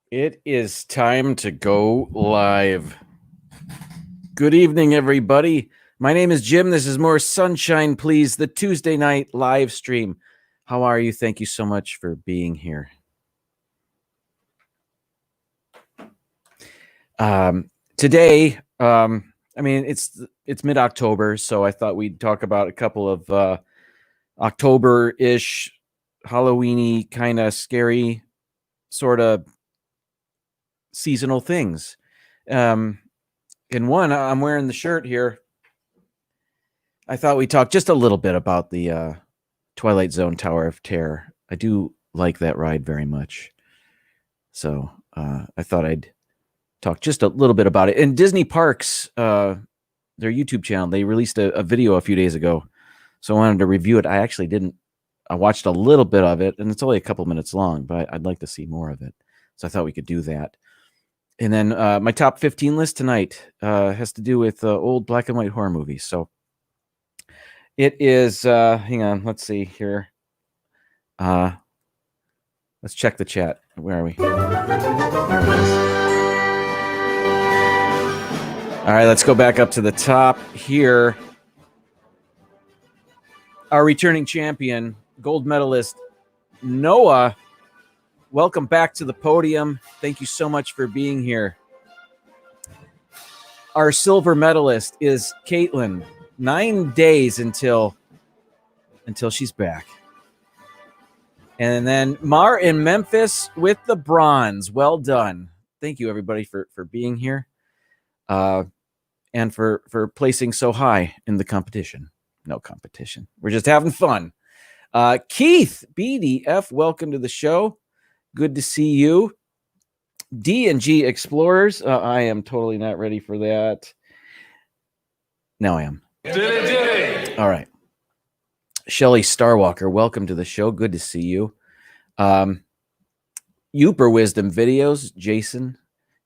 It is time to go live. Good evening, everybody. My name is Jim. This is More Sunshine, Please, the Tuesday night live stream. How are you? Thank you so much for being here. Today, it's mid-October, so I thought we'd talk about a couple of October-ish, Halloween-y, kind of scary, sort of seasonal things. In one, I'm wearing the shirt here. I thought we'd talk just a little bit about the Twilight Zone Tower of Terror. I do like that ride very much. So I thought I'd talk just a little bit about it. And Disney Parks, their YouTube channel, they released a video a few days ago. So I wanted to review it. I watched a little bit of it, and it's only a couple minutes long, but I'd like to see more of it. So I thought we could do that. And then my top 15 list tonight has to do with old black and white horror movies. So it is, hang on, let's see here. Let's check the chat. Where are we? There it is. All right, let's go back up to the top here. Our returning champion, gold medalist, Noah. Welcome back to the podium. Thank you so much for being here. Our silver medalist is Caitlin. 9 days until she's back. And then Mar in Memphis with the bronze. Well done. Thank you, everybody, for being here and for placing so high in the competition. No competition. We're just having fun. Keith, BDF, welcome to the show. Good to see you. D&G Explorers. I am totally not ready for that. Now I am. All right. Shelly Starwalker, welcome to the show. Good to see you. Uper Wisdom Videos, Jason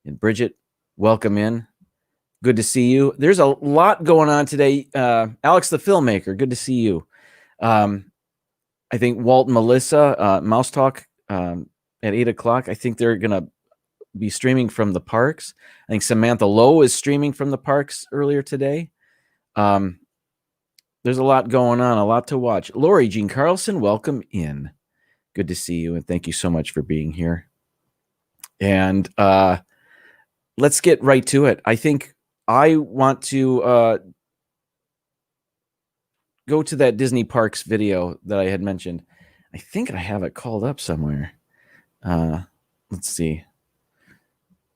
and Bridget, welcome in. Good to see you. There's a lot going on today. Alex the Filmmaker, good to see you. I think Walt and Melissa, Mouse Talk at 8 o'clock. I think they're going to be streaming from the parks. I think Samantha Lowe is streaming from the parks earlier today. There's a lot going on, a lot to watch. Lori Jean Carlson, welcome in. Good to see you, and thank you so much for being here. And let's get right to it. I think I want to go to that Disney Parks video that I had mentioned. I think I have it called up somewhere. Let's see.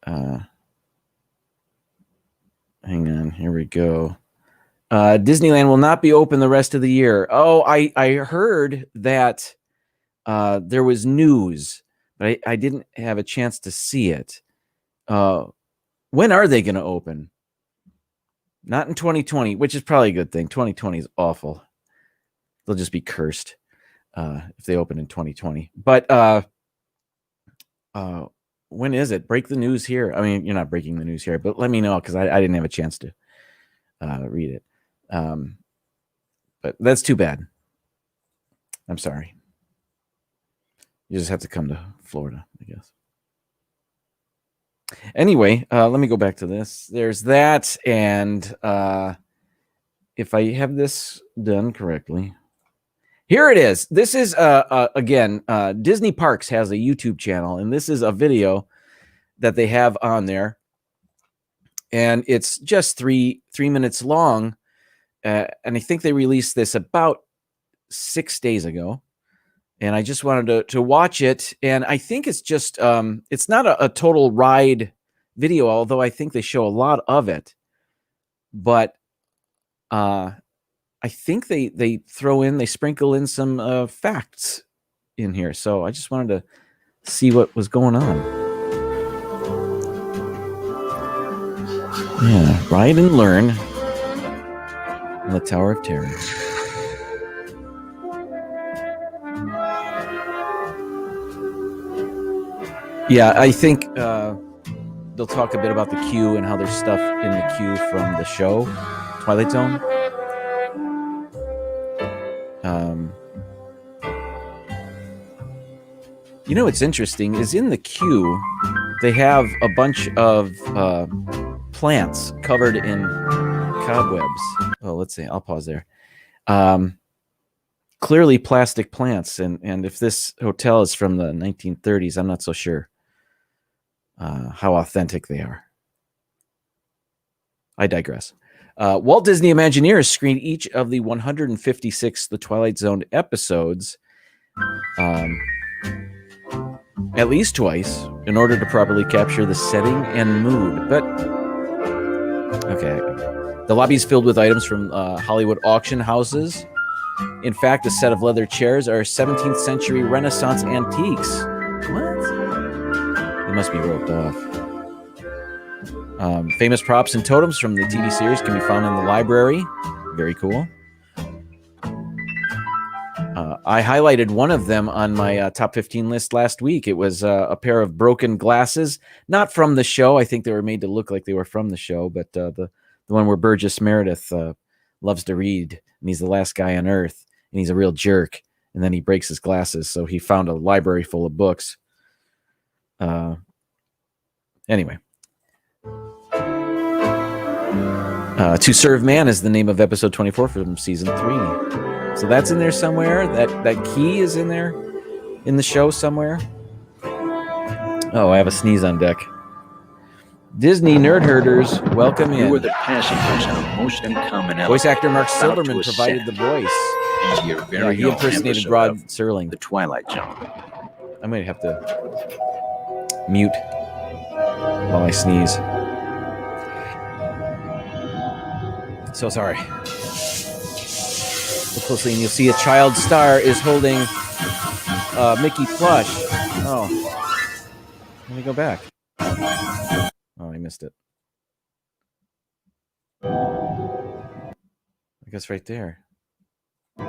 Hang on. Here we go. Disneyland will not be open the rest of the year. Oh, I heard that there was news, but I didn't have a chance to see it. When are they going to open? Not in 2020, which is probably a good thing. 2020 is awful. They'll just be cursed if they open in 2020. But when is it? Break the news here. I mean, you're not breaking the news here, but let me know because I didn't have a chance to read it. But that's too bad. I'm sorry. You just have to come to Florida, I guess. Anyway, let me go back to this. There's that, and if I have this done correctly, here it is. This is again, Disney Parks has a YouTube channel, and this is a video that they have on there, and it's just three minutes long, and I think they released this about 6 days ago. And I just wanted to watch it. And I think it's just, it's not a total ride video, although I think they show a lot of it. But I think they sprinkle in some facts in here. So I just wanted to see what was going on. Yeah, ride and learn on the Tower of Terror. Yeah, I think they'll talk a bit about the queue and how there's stuff in the queue from the show, Twilight Zone. You know what's interesting is in the queue, they have a bunch of plants covered in cobwebs. Oh, let's see. I'll pause there. Clearly plastic plants, and if this hotel is from the 1930s, I'm not so sure how authentic they are. I digress. Walt Disney Imagineers screened each of the 156 The Twilight Zone episodes at least twice in order to properly capture the setting and mood. But, okay. The lobby is filled with items from Hollywood auction houses. In fact, a set of leather chairs are 17th century Renaissance antiques. What? They must be roped off. Famous props and totems from the TV series can be found in the library. Very cool. I highlighted one of them on my top 15 list last week. It was a pair of broken glasses, not from the show. I think they were made to look like they were from the show, but the one where Burgess Meredith loves to read, and he's the last guy on Earth, and he's a real jerk, and then he breaks his glasses, so he found a library full of books. Anyway. To Serve Man is the name of episode 24 from season 3. So that's in there somewhere. That key is in there in the show somewhere. Oh, I have a sneeze on deck. Disney nerd herders, welcome in. You were the passengers on a most uncommon element. Voice actor Mark Silverman provided the voice. He impersonated Rod Serling. The Twilight Zone. I might have to mute while I sneeze. So sorry. Look closely and you'll see a child star is holding Mickey plush. Oh. Let me go back. Oh, I missed it. I guess right there. Oh,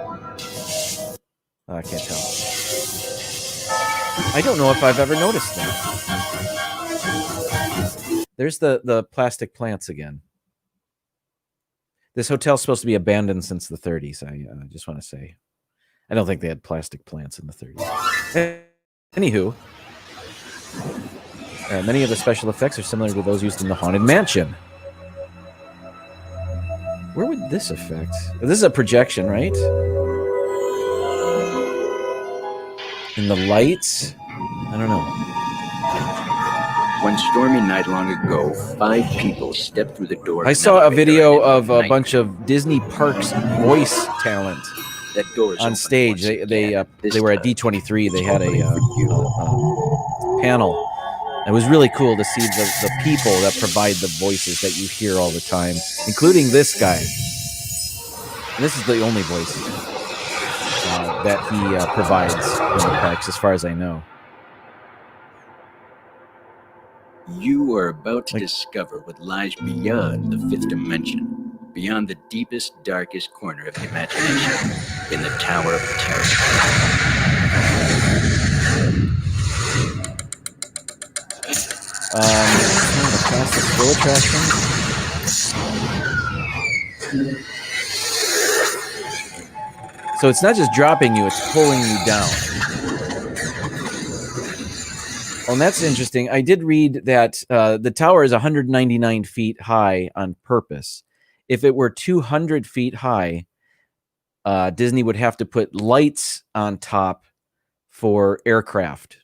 I can't tell. I don't know if I've ever noticed that. There's the plastic plants again. This hotel's supposed to be abandoned since the 30s. I just want to say. I don't think they had plastic plants in the 30s. Anywho, many of the special effects are similar to those used in the Haunted Mansion. Where would this affect? This is a projection, right? In the lights? I don't know. One stormy night long ago, 5 people stepped through the door. I saw a video of a bunch of Disney Parks voice talent on stage. They were at D23. They had a panel. It was really cool to see the people that provide the voices that you hear all the time, including this guy. And this is the only voice that he provides in the parks, as far as I know. You are about to discover what lies beyond the 5th dimension, beyond the deepest, darkest corner of the imagination, in the Tower of Terror. The fastest slow attraction. So it's not just dropping you, it's pulling you down. Well, and that's interesting. I did read that the tower is 199 feet high on purpose. If it were 200 feet high, Disney would have to put lights on top for aircraft.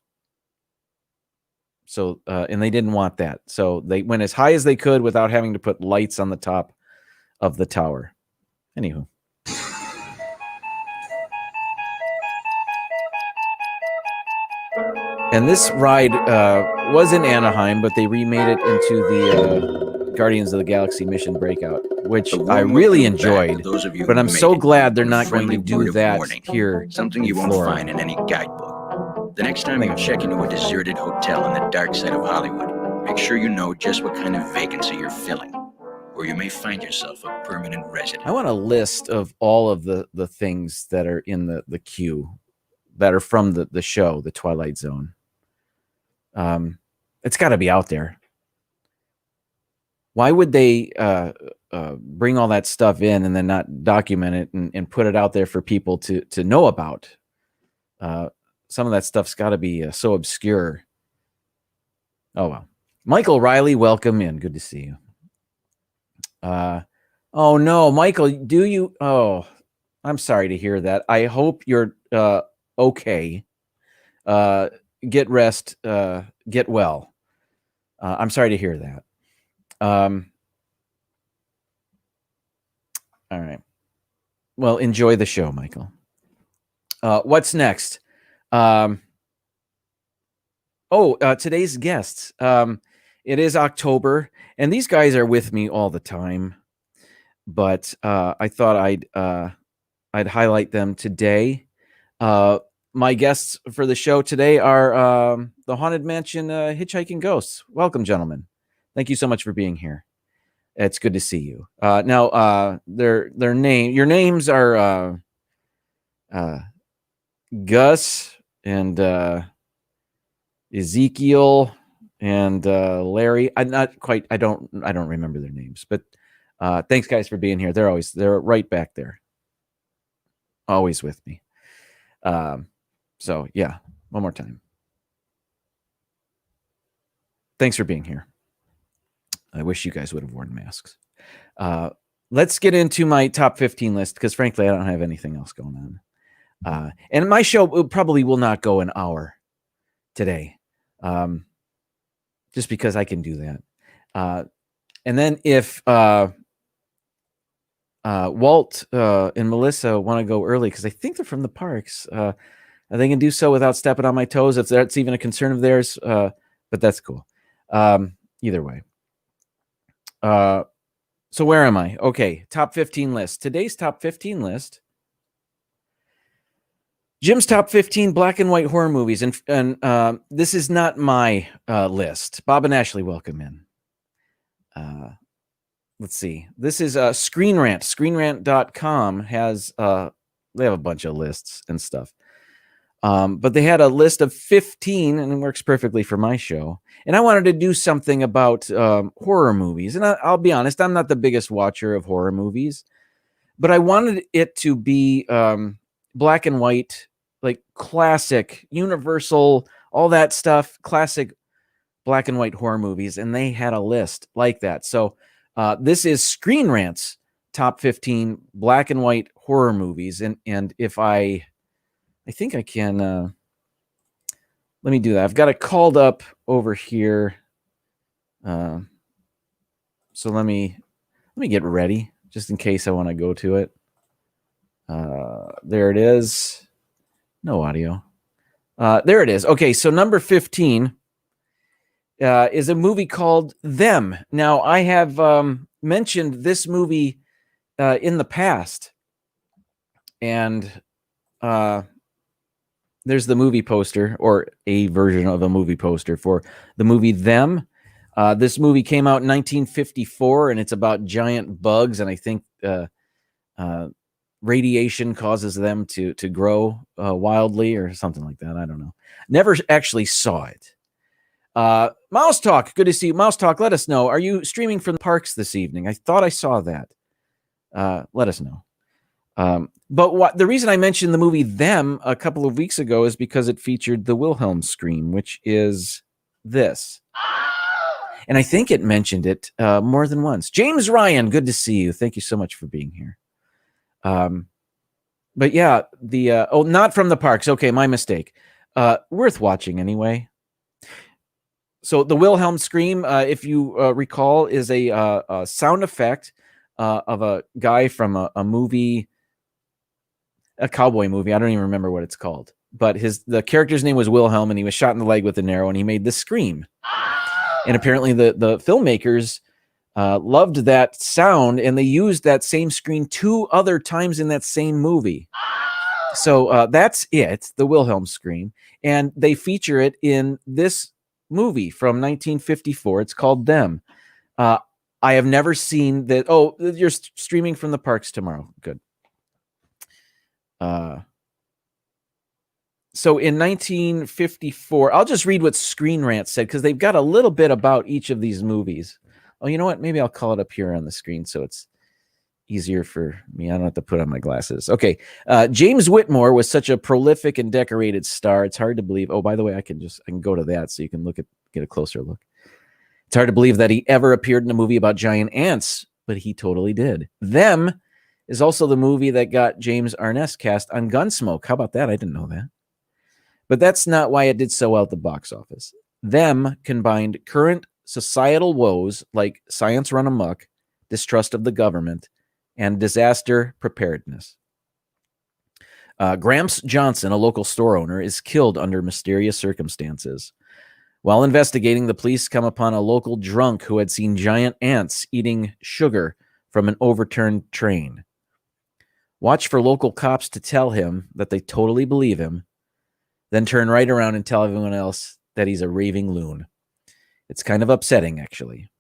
So, and they didn't want that. So they went as high as they could without having to put lights on the top of the tower. Anywho. And this ride was in Anaheim, but they remade it into the Guardians of the Galaxy Mission Breakout, which I really enjoyed. But I'm so glad they're not going to do that here. Something you won't find in any guidebook. The next time you check into a deserted hotel on the dark side of Hollywood, make sure you know just what kind of vacancy you're filling, or you may find yourself a permanent resident. I want a list of all of the things that are in the queue that are from the show, The Twilight Zone. It's got to be out there. Why would they bring all that stuff in and then not document it and put it out there for people to know about? some of that stuff's got to be so obscure. Oh, well. Michael Riley, welcome in. Good to see you. Oh, no, Michael, do you? Oh, I'm sorry to hear that. I hope you're okay. Get rest. Get well. I'm sorry to hear that. All right. Well, enjoy the show, Michael. What's next? Today's guests. It is October, and these guys are with me all the time, but I thought I'd highlight them today. My guests for the show today are the Haunted Mansion Hitchhiking Ghosts. Welcome, gentlemen. Thank you so much for being here. It's good to see you. Now, your names are Gus and Ezekiel and Larry. I don't remember their names, but thanks, guys, for being here. They're right back there, always with me. So yeah, one more time. Thanks for being here. I wish you guys would have worn masks. Let's get into my top 15 list, because frankly, I don't have anything else going on. And my show probably will not go an hour today, just because I can do that. And then if Walt and Melissa want to go early, because I think they're from the parks, they can do so without stepping on my toes, if that's even a concern of theirs. But that's cool. Either way. So where am I? Okay, top 15 list. Today's top 15 list. Jim's top 15 black and white horror movies. And this is not my list. Bob and Ashley, welcome in. Let's see. This is Screen Rant. ScreenRant.com has, they have a bunch of lists and stuff. But they had a list of 15, and it works perfectly for my show. And I wanted to do something about horror movies. And I'll be honest, I'm not the biggest watcher of horror movies, but I wanted it to be black and white, like classic, universal, all that stuff, classic black and white horror movies. And they had a list like that. So this is Screen Rant's top 15 black and white horror movies. And if I think I can, let me do that. I've got it called up over here. So let me get ready just in case I want to go to it. There it is. No audio. There it is. Okay. So number 15 is a movie called Them. Now I have mentioned this movie in the past, and there's the movie poster, or a version of a movie poster for the movie Them. This movie came out in 1954, and it's about giant bugs, and I think radiation causes them to grow wildly or something like that. I don't know. Never actually saw it. Mouse Talk, good to see you. Mouse Talk, let us know. Are you streaming from the parks this evening? I thought I saw that. Let us know. But the reason I mentioned the movie Them a couple of weeks ago is because it featured the Wilhelm scream, which is this. And I think it mentioned it more than once. James Ryan, good to see you. Thank you so much for being here. But yeah, not from the parks. Okay, my mistake. Worth watching anyway. So the Wilhelm scream, if you recall, is a sound effect of a guy from a movie, a cowboy movie. I don't even remember what it's called, but the character's name was Wilhelm, and he was shot in the leg with an arrow, and he made this scream. And apparently the filmmakers loved that sound, and they used that same scream 2 other times in that same movie. So that's it, the Wilhelm scream, and they feature it in this movie from 1954. It's called Them. I have never seen that. Oh, you're streaming from the parks tomorrow. Good. So in 1954, I'll just read what Screen Rant said, because they've got a little bit about each of these movies. Oh, you know what? Maybe I'll call it up here on the screen so it's easier for me. I don't have to put on my glasses. Okay. James Whitmore was such a prolific and decorated star. It's hard to believe. Oh, by the way, I can go to that so you can get a closer look. It's hard to believe that he ever appeared in a movie about giant ants, but he totally did. Them is also the movie that got James Arness cast on Gunsmoke. How about that? I didn't know that. But that's not why it did so well at the box office. Them combined current societal woes like science run amok, distrust of the government, and disaster preparedness. Gramps Johnson, a local store owner, is killed under mysterious circumstances. While investigating, the police come upon a local drunk who had seen giant ants eating sugar from an overturned train. Watch for local cops to tell him that they totally believe him, then turn right around and tell everyone else that he's a raving loon. It's kind of upsetting, actually.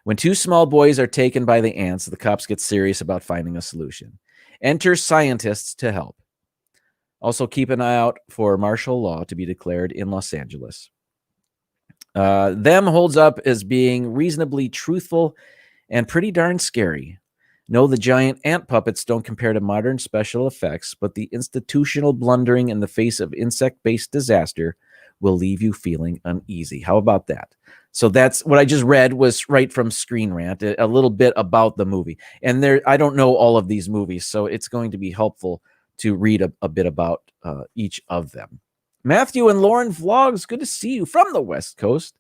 When two small boys are taken by the ants, the cops get serious about finding a solution. Enter scientists to help. Also, keep an eye out for martial law to be declared in Los Angeles. Them holds up as being reasonably truthful and pretty darn scary. No, the giant ant puppets don't compare to modern special effects, but the institutional blundering in the face of insect-based disaster will leave you feeling uneasy. How about that? So that's what I just read was right from Screen Rant, a little bit about the movie. And I don't know all of these movies, so it's going to be helpful to read a bit about each of them. Matthew and Lauren Vlogs, good to see you from the West Coast.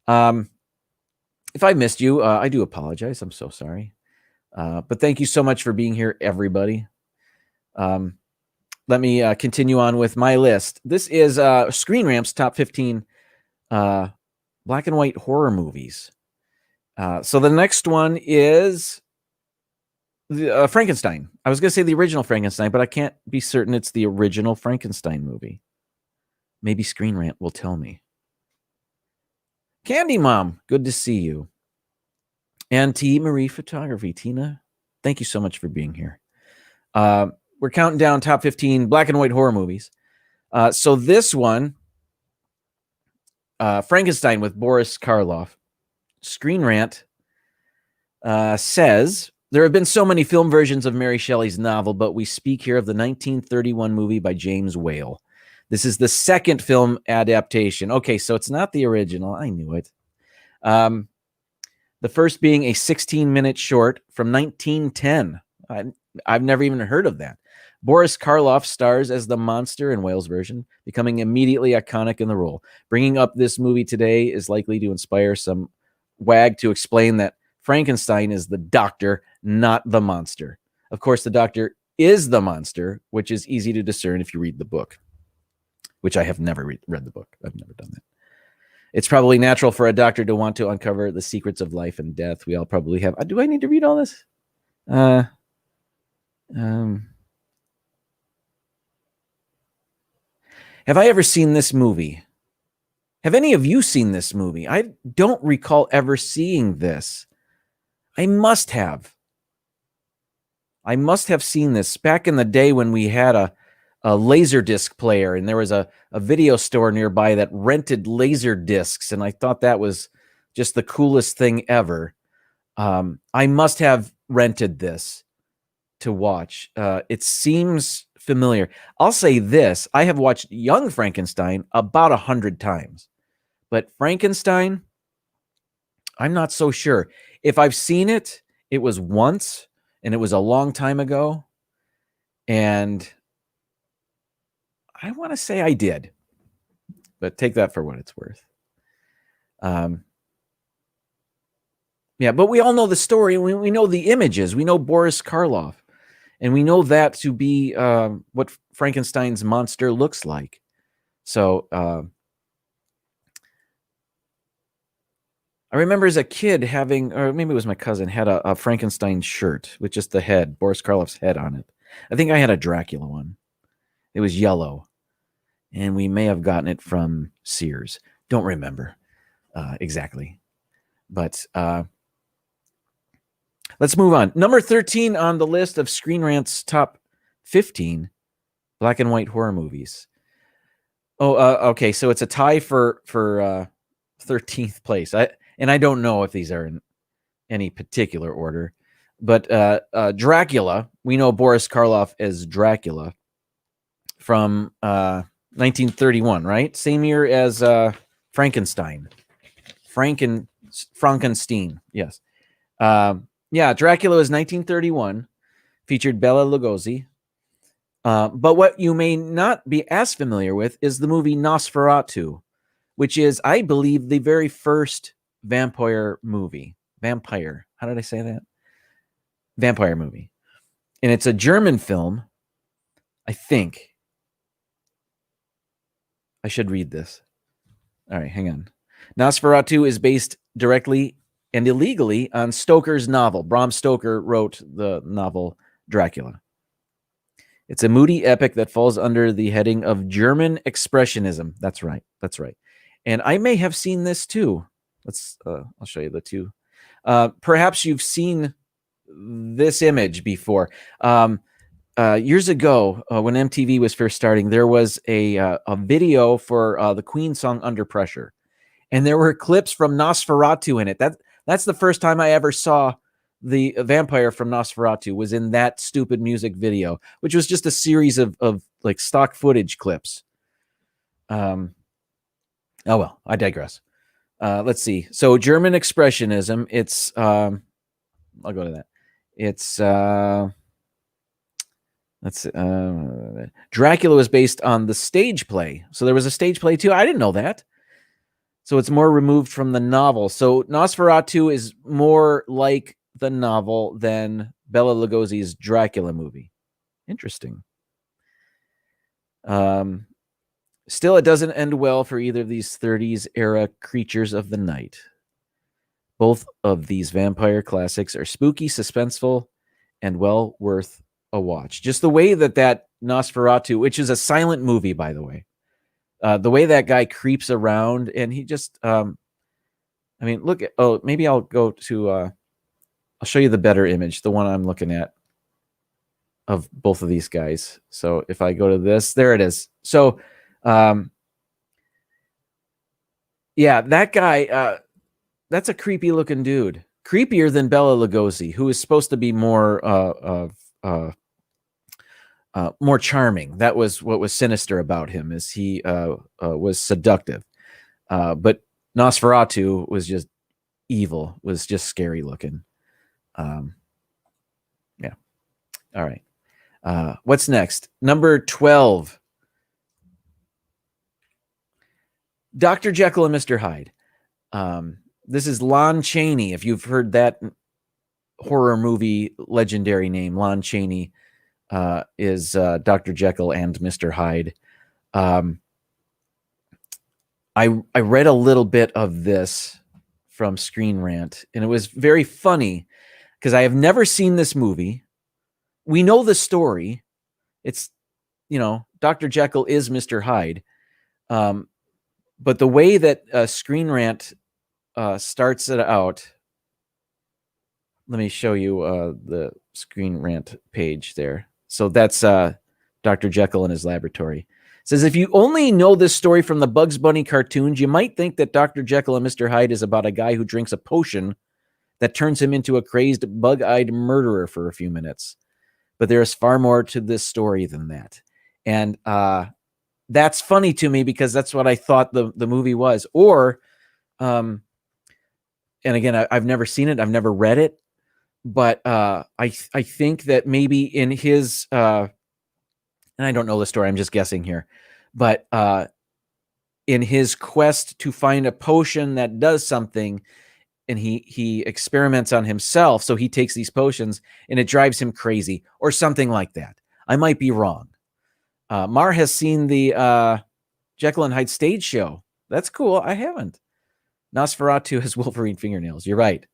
If I missed you, I do apologize. I'm so sorry. But thank you so much for being here, everybody. Let me continue on with my list. This is Screen Ramp's top 15 black and white horror movies. So the next one is Frankenstein. I was going to say the original Frankenstein, but I can't be certain it's the original Frankenstein movie. Maybe Screen Rant will tell me. Candy Mom, good to see you. And T. Marie Photography. Tina, thank you so much for being here. We're counting down top 15 black and white horror movies. So this one, Frankenstein with Boris Karloff. Screen Rant says, there have been so many film versions of Mary Shelley's novel, but we speak here of the 1931 movie by James Whale. This is the second film adaptation. Okay, so it's not the original. I knew it. The first being a 16-minute short from 1910. I've never even heard of that. Boris Karloff stars as the monster in Whale's version, becoming immediately iconic in the role. Bringing up this movie today is likely to inspire some wag to explain that Frankenstein is the doctor, not the monster. Of course, the doctor is the monster, which is easy to discern if you read the book, which I have never read the book. I've never done that. It's probably natural for a doctor to want to uncover the secrets of life and death. We all probably have. Do I need to read all this? Have I ever seen this movie? Have any of you seen this movie? I don't recall ever seeing this. I must have. I must have seen this back in the day when we had a laser disc player, and there was a video store nearby that rented laser discs, and I thought that was just the coolest thing ever. I must have rented this to watch. It seems familiar. I'll say this. I have watched Young Frankenstein about 100 times, but Frankenstein, I'm not so sure. If I've seen it, it was once, and it was a long time ago, and I want to say I did, but take that for what it's worth. Yeah, but we all know the story. We know the images. We know Boris Karloff, and we know that to be what Frankenstein's monster looks like. So I remember as a kid having, or maybe it was my cousin, had a Frankenstein shirt with just the head, Boris Karloff's head on it. I think I had a Dracula one. It was yellow, and we may have gotten it from Sears. Don't remember exactly. But let's move on. Number 13 on the list of Screen Rant's top 15 black and white horror movies. Okay, so it's a tie for 13th place. I don't know if these are in any particular order. But Dracula, we know Boris Karloff as Dracula from 1931, right? Same year as Frankenstein. Frankenstein, yes. Yeah, Dracula was 1931, featured Bela Lugosi. But what you may not be as familiar with is the movie Nosferatu, which is, I believe, the very first vampire movie. Vampire. How did I say that? Vampire movie. And it's a German film, I think. I should read this. All right, hang on. Nosferatu is based directly and illegally on Stoker's novel. Bram Stoker wrote the novel Dracula. It's a moody epic that falls under the heading of German expressionism. That's right. That's right. And I may have seen this too. I'll show you the two. Perhaps you've seen this image before. Years ago, when MTV was first starting, there was a video for the Queen song Under Pressure. And there were clips from Nosferatu in it. That's the first time I ever saw the vampire from Nosferatu was in that stupid music video, which was just a series of like stock footage clips. Oh, well, I digress. Let's see. So German expressionism, it's, I'll go to that. It's, Dracula was based on the stage play. So there was a stage play too. I didn't know that. So it's more removed from the novel. So Nosferatu is more like the novel than Bela Lugosi's Dracula movie. Interesting. Still, it doesn't end well for either of these 30s era creatures of the night. Both of these vampire classics are spooky, suspenseful, and well worth a watch. Just the way that Nosferatu, which is a silent movie, by the way, the way that guy creeps around, and he just, I mean, look at, oh, maybe I'll go to, I'll show you the better image, the one I'm looking at of both of these guys. So if I go to this, there it is. So, yeah, that guy, that's a creepy looking dude, creepier than Bela Lugosi, who is supposed to be more, more charming. That was what was sinister about him, is he was seductive. But Nosferatu was just evil, was just scary looking. Yeah. All right. What's next? Number 12. Dr. Jekyll and Mr. Hyde. This is Lon Chaney. If you've heard that horror movie legendary name, Lon Chaney is Dr. Jekyll and Mr. Hyde. I read a little bit of this from Screen Rant, and it was very funny because I have never seen this movie. We know the story. It's, you know, Dr. Jekyll is Mr. Hyde. But the way that Screen Rant starts it out, let me show you the Screen Rant page there. So that's Dr. Jekyll in his laboratory. It says, if you only know this story from the Bugs Bunny cartoons, you might think that Dr. Jekyll and Mr. Hyde is about a guy who drinks a potion that turns him into a crazed, bug-eyed murderer for a few minutes. But there is far more to this story than that. And that's funny to me because that's what I thought the movie was. Or, and again, I've never seen it. I've never read it. But I think that maybe in his, and I don't know the story, I'm just guessing here, but in his quest to find a potion that does something, and he experiments on himself, so he takes these potions, and it drives him crazy, or something like that. I might be wrong. Mar has seen the Jekyll and Hyde stage show. That's cool. I haven't. Nosferatu has Wolverine fingernails. You're right.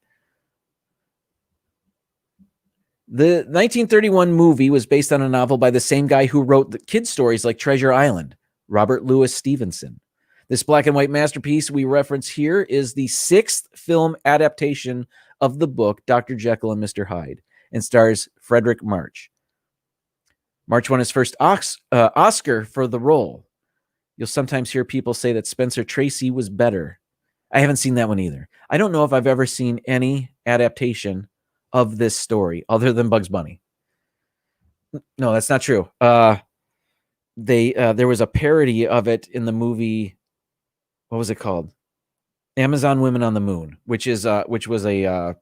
The 1931 movie was based on a novel by the same guy who wrote the kids' stories like Treasure Island, Robert Louis Stevenson. This black and white masterpiece we reference here is the 6th film adaptation of the book Dr. Jekyll and Mr. Hyde, and stars Frederick March. March won his first Oscar for the role. You'll sometimes hear people say that Spencer Tracy was better. I haven't seen that one either. I don't know if I've ever seen any adaptation of this story other than Bugs Bunny. No, that's not true. There was a parody of it in the movie. What was it called? Amazon Women on the Moon, which was a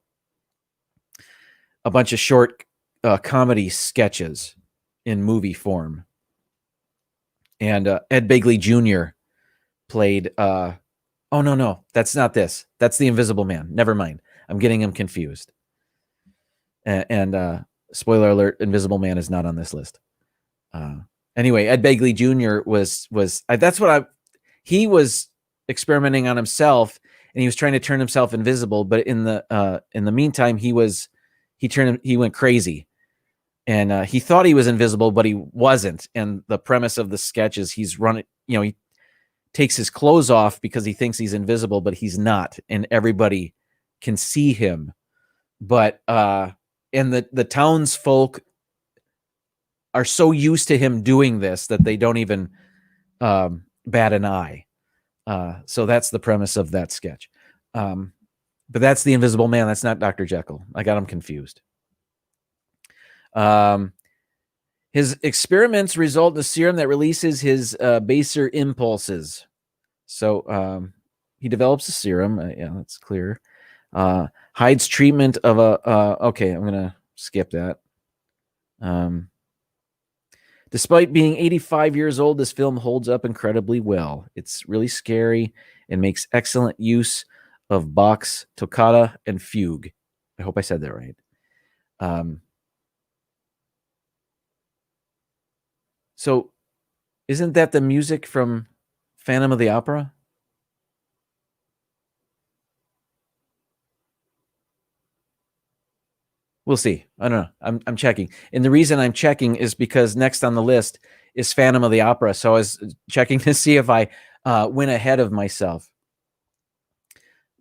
bunch of short comedy sketches in movie form. And Ed Begley Jr. played. Oh no, that's not this. That's The Invisible Man. Never mind. I'm getting him confused. And spoiler alert: Invisible Man is not on this list. Anyway, Ed Begley Jr. was he was experimenting on himself, and he was trying to turn himself invisible. But in the meantime, he went crazy, and he thought he was invisible, but he wasn't. And the premise of the sketch is he takes his clothes off because he thinks he's invisible, but he's not, and everybody can see him. But and the townsfolk are so used to him doing this that they don't even bat an eye. So that's the premise of that sketch. But that's The Invisible Man. That's not Dr. Jekyll. I got him confused. His experiments result in a serum that releases his baser impulses. So he develops a serum. Yeah, that's clear. Hyde's treatment of okay, I'm going to skip that. Despite being 85 years old, this film holds up incredibly well. It's really scary and makes excellent use of Bach's toccata and fugue. I hope I said that right. So isn't that the music from Phantom of the Opera? We'll see. I don't know. I'm checking. And the reason I'm checking is because next on the list is Phantom of the Opera. So I was checking to see if I went ahead of myself.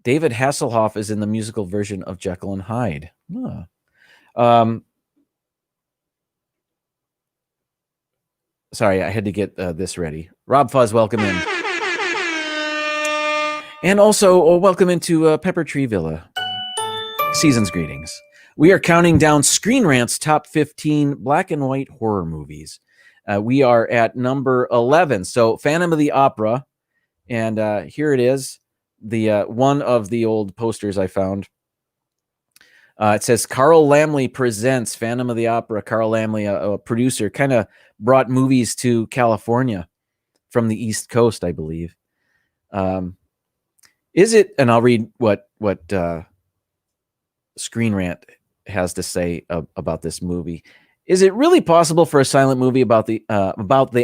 David Hasselhoff is in the musical version of Jekyll and Hyde. Sorry, I had to get this ready. Rob Fuzz, welcome in. And also, welcome into Pepper Tree Villa. Season's greetings. We are counting down Screen Rant's top 15 black and white horror movies. We are at number 11. So Phantom of the Opera. And here it is. The one of the old posters I found. It says Carl Laemmle presents Phantom of the Opera. Carl Laemmle, a producer, kind of brought movies to California from the East Coast, I believe. Is it, and I'll read what Screen Rant has to say about this movie. Is it really possible for a silent movie about the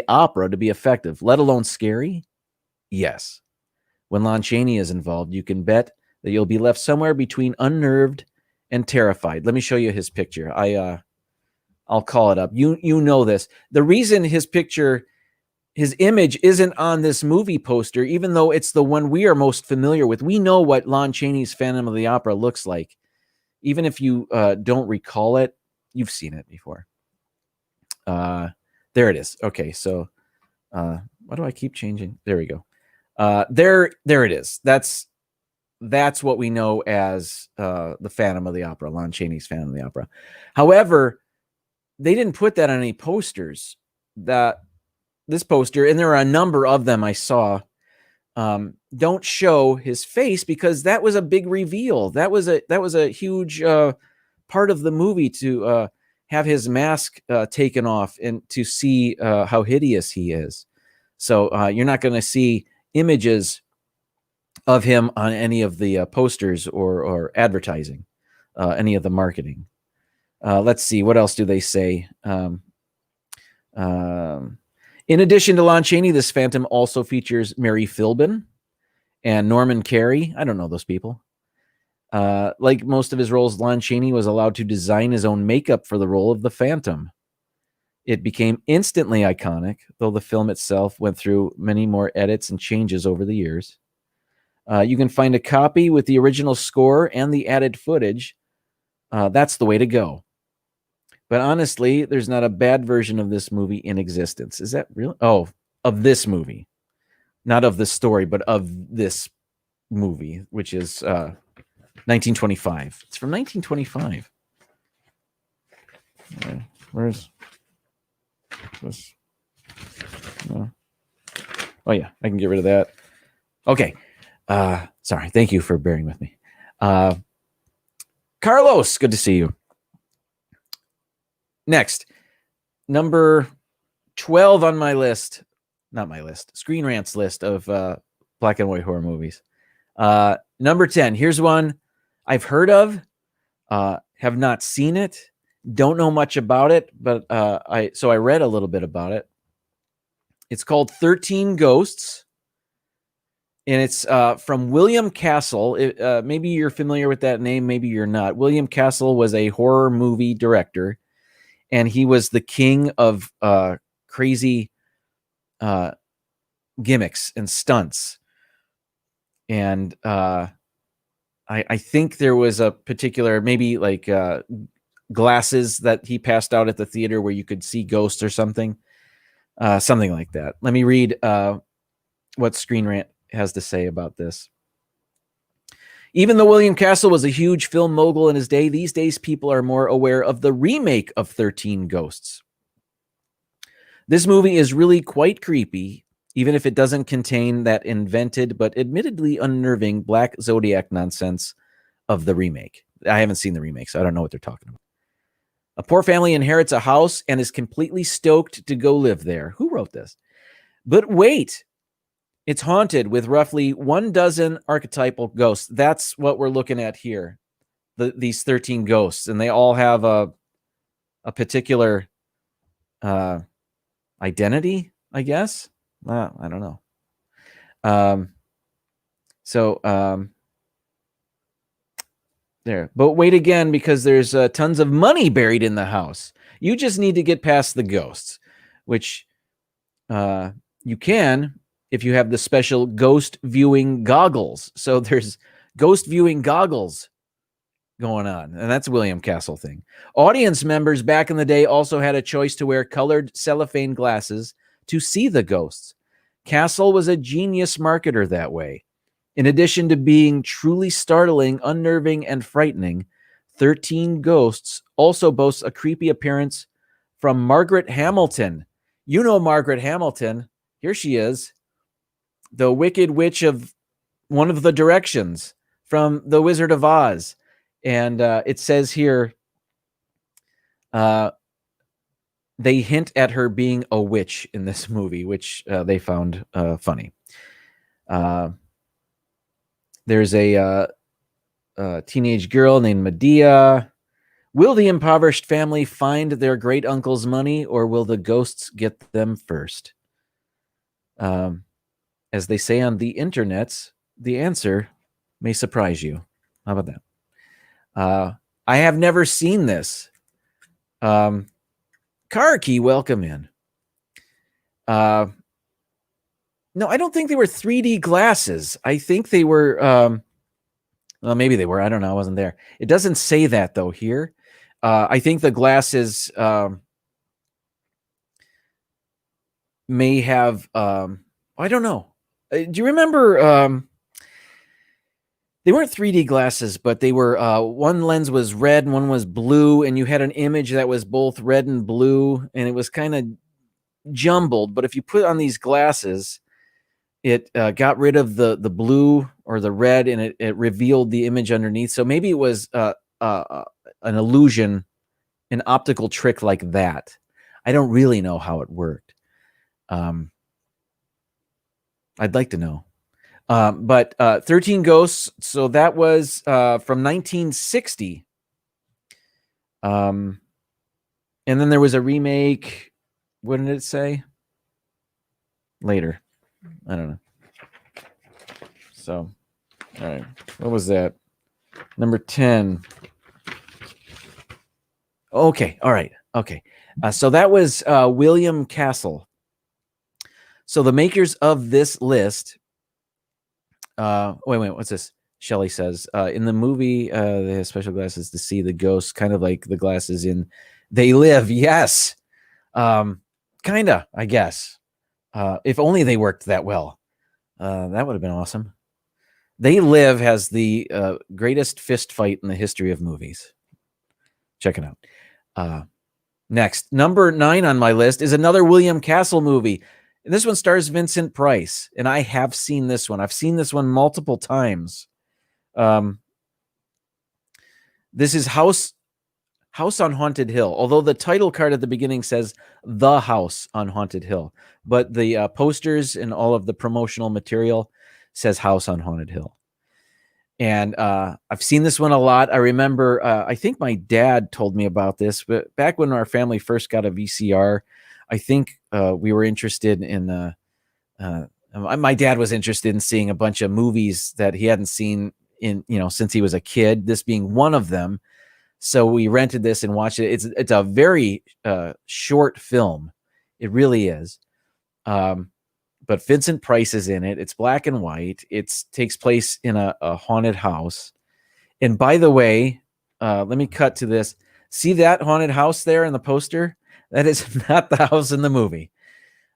opera to be effective, let alone scary? Yes. When Lon Chaney is involved, you can bet that you'll be left somewhere between unnerved and terrified. Let me show you his picture. I'll call it up. You know this. The reason his image isn't on this movie poster, even though it's the one we are most familiar with. We know what Lon Chaney's Phantom of the Opera looks like. Even if you don't recall it, you've seen it before. There it is. Okay, so why do I keep changing? There we go. There it is. That's what we know as the Phantom of the Opera, Lon Chaney's Phantom of the Opera. However, they didn't put that on any posters. This poster, and there are a number of them I saw, don't show his face because that was a big reveal. That was a huge part of the movie to have his mask taken off and to see how hideous he is. So you're not going to see images of him on any of the posters or advertising, any of the marketing. Let's see, what else do they say? In addition to Lon Chaney, this Phantom also features Mary Philbin and Norman Carey. I don't know those people. Like most of his roles, Lon Chaney was allowed to design his own makeup for the role of the Phantom. It became instantly iconic, though the film itself went through many more edits and changes over the years. You can find a copy with the original score and the added footage. That's the way to go. But honestly, there's not a bad version of this movie in existence. Is that real? Oh, of this movie. Not of the story, but of this movie, which is 1925. It's from 1925. Where's this? No. Oh yeah, I can get rid of that. Okay. Sorry. Thank you for bearing with me. Carlos, good to see you. Next, number 12 on my list, not my list, Screen Rant's list of black and white horror movies. Number 10, here's one I've heard of, have not seen it, don't know much about it, but I read a little bit about it. It's called 13 Ghosts, and it's from William Castle. Maybe you're familiar with that name, maybe you're not. William Castle was a horror movie director, and he was the king of crazy gimmicks and stunts. And I think there was a particular, maybe like glasses that he passed out at the theater where you could see ghosts or something. Something like that. Let me read what Screen Rant has to say about this. Even though William Castle was a huge film mogul in his day, these days people are more aware of the remake of 13 Ghosts. This movie is really quite creepy, even if it doesn't contain that invented but admittedly unnerving Black Zodiac nonsense of the remake. I haven't seen the remake, so I don't know what they're talking about. A poor family inherits a house and is completely stoked to go live there. Who wrote this? But wait, it's haunted with roughly 12 archetypal ghosts. That's what we're looking at here. These 13 ghosts, and they all have a particular identity, I guess. Well, I don't know. There. But wait again, because there's tons of money buried in the house. You just need to get past the ghosts, which you can if you have the special ghost viewing goggles. So there's ghost viewing goggles going on, and that's a William Castle thing. Audience members back in the day also had a choice to wear colored cellophane glasses to see the ghosts. Castle was a genius marketer that way. In addition to being truly startling, unnerving, and frightening, 13 Ghosts also boasts a creepy appearance from Margaret Hamilton. You know Margaret Hamilton. Here she is, the Wicked Witch of one of the directions from The Wizard of Oz. And it says here, they hint at her being a witch in this movie, which they found funny. There's a teenage girl named Medea. Will the impoverished family find their great uncle's money, or will the ghosts get them first? As they say on the internets, the answer may surprise you. How about that? I have never seen this. Karaki, welcome in. No, I don't think they were 3D glasses. I think they were, well, maybe they were. I don't know. I wasn't there. It doesn't say that, though, here. I think the glasses may have, I don't know. Do you remember, they weren't 3D glasses, but they were, one lens was red and one was blue, and you had an image that was both red and blue, and it was kind of jumbled. But if you put on these glasses, it got rid of the blue or the red, and it revealed the image underneath. So maybe it was an illusion, an optical trick like that. I don't really know how it worked. I'd like to know. But 13 Ghosts, so that was from 1960. And then there was a remake. What did it say? Later. I don't know. So, all right. What was that? Number 10. Okay. All right. Okay. So that was William Castle. So the makers of this list. Wait. What's this? Shelley says in the movie, they have special glasses to see the ghosts, kind of like the glasses in They Live. Yes. Kinda, I guess. If only they worked that well. That would have been awesome. They Live has the greatest fist fight in the history of movies. Check it out. Next, number 9 on my list is another William Castle movie. And this one stars Vincent Price, and I have seen this one. I've seen this one multiple times. This is House on Haunted Hill, although the title card at the beginning says The House on Haunted Hill, but the posters and all of the promotional material says House on Haunted Hill. And I've seen this one a lot. I remember, I think my dad told me about this, but back when our family first got a VCR, I think we were interested in, my dad was interested in seeing a bunch of movies that he hadn't seen since he was a kid, this being one of them. So we rented this and watched it. It's a very short film. It really is. But Vincent Price is in it. It's black and white. It takes place in a haunted house. And by the way, let me cut to this. See that haunted house there in the poster? That is not the house in the movie.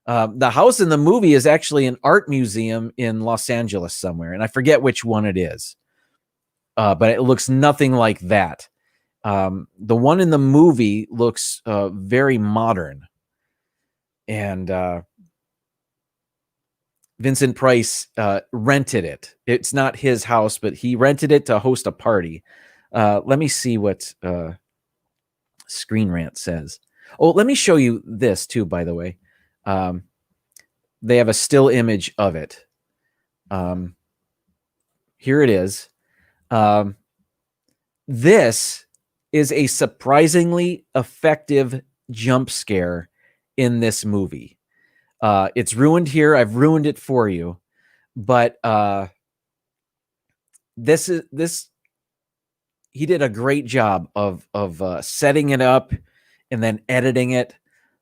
The house in the movie is actually an art museum in Los Angeles somewhere, and I forget which one it is. But it looks nothing like that. The one in the movie looks very modern. And Vincent Price rented it. It's not his house, but he rented it to host a party. Let me see what Screen Rant says. Oh, let me show you this too, by the way. They have a still image of it. Here it is. This is a surprisingly effective jump scare in this movie. It's ruined here. I've ruined it for you, but he did a great job of setting it up and then editing it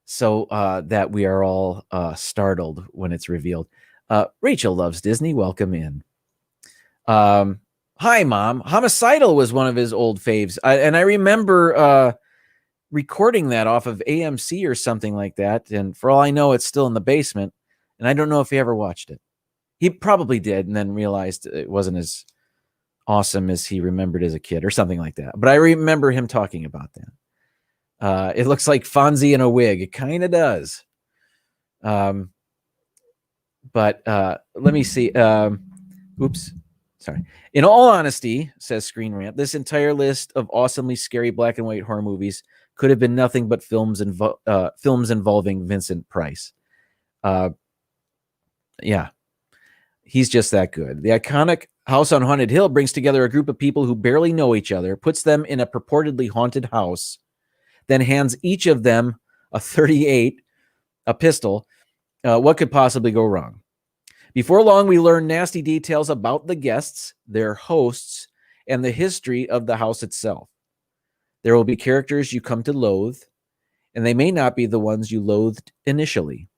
so that we are all startled when it's revealed. Rachel loves Disney. Welcome in. Hi, Mom. Homicidal was one of his old faves, and I remember recording that off of AMC or something like that. And for all I know, it's still in the basement. And I don't know if he ever watched it. He probably did and then realized it wasn't as awesome as he remembered as a kid or something like that. But I remember him talking about that. It looks like Fonzie in a wig. It kind of does. But let me see. Oops. Sorry. In all honesty, says Screen Rant, this entire list of awesomely scary black and white horror movies could have been nothing but films involving Vincent Price. Yeah, he's just that good. The iconic House on Haunted Hill brings together a group of people who barely know each other, puts them in a purportedly haunted house, then hands each of them a 38, a pistol. What could possibly go wrong? Before long, we learn nasty details about the guests, their hosts, and the history of the house itself. There will be characters you come to loathe, and they may not be the ones you loathed initially.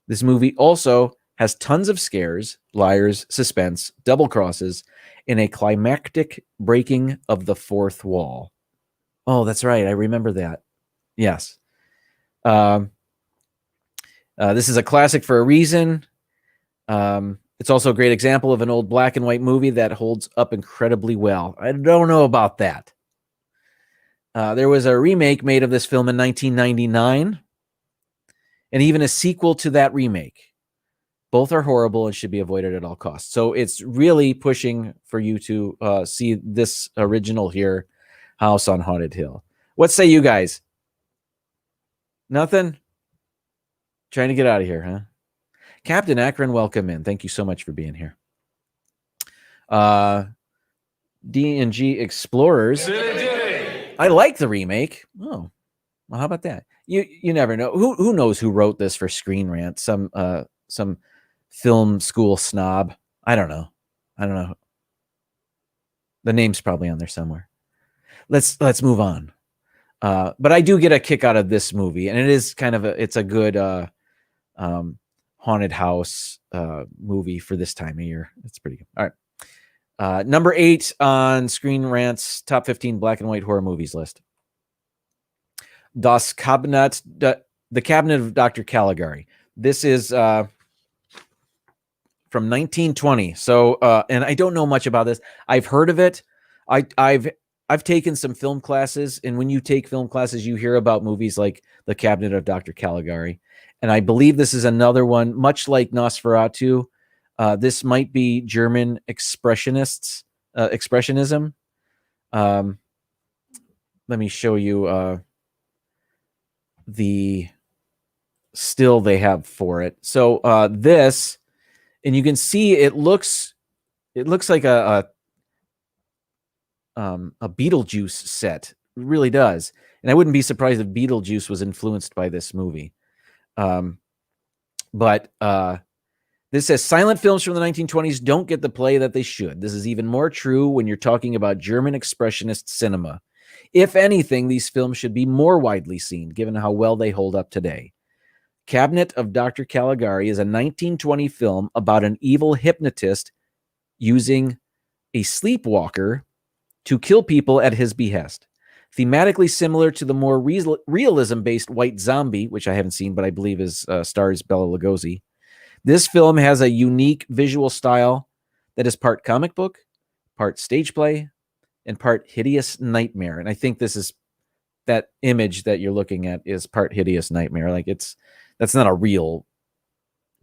This movie also has tons of scares, liars, suspense, double crosses, and a climactic breaking of the fourth wall. Oh, that's right. I remember that. Yes. This is a classic for a reason. It's also a great example of an old black and white movie that holds up incredibly well. I don't know about that. There was a remake made of this film in 1999, and even a sequel to that remake. Both are horrible and should be avoided at all costs. So it's really pushing for you to see this original here, House on Haunted Hill. What say you guys? Nothing? Trying to get out of here, huh? Captain Akron, welcome in. Thank you so much for being here. D&G Explorers. I like the remake. Oh, well, how about that? You never know. Who knows who wrote this for Screen Rant? Some film school snob. I don't know. The name's probably on there somewhere. Let's move on. But I do get a kick out of this movie, and it is kind of it's a good haunted house movie for this time of year. It's pretty good. All right. Number 8 on Screen Rant's top 15 black and white horror movies list. The Cabinet of Dr. Caligari. This is from 1920. So, and I don't know much about this. I've heard of it. I I've taken some film classes, and when you take film classes, you hear about movies like The Cabinet of Dr. Caligari. And I believe this is another one, much like Nosferatu. This might be German expressionism. Let me show you the still they have for it. So this, and you can see it looks like a Beetlejuice set. It really does. And I wouldn't be surprised if Beetlejuice was influenced by this movie. But this says silent films from the 1920s don't get the play that they should. This is even more true when you're talking about German expressionist cinema. If anything, these films should be more widely seen, given how well they hold up today. Cabinet of Dr. Caligari is a 1920 film about an evil hypnotist using a sleepwalker to kill people at his behest. Thematically similar to the more realism-based White Zombie, which I haven't seen, but I believe stars Bela Lugosi. This film has a unique visual style that is part comic book, part stage play, and part hideous nightmare. And I think this is that image that you're looking at is part hideous nightmare. Like that's not a real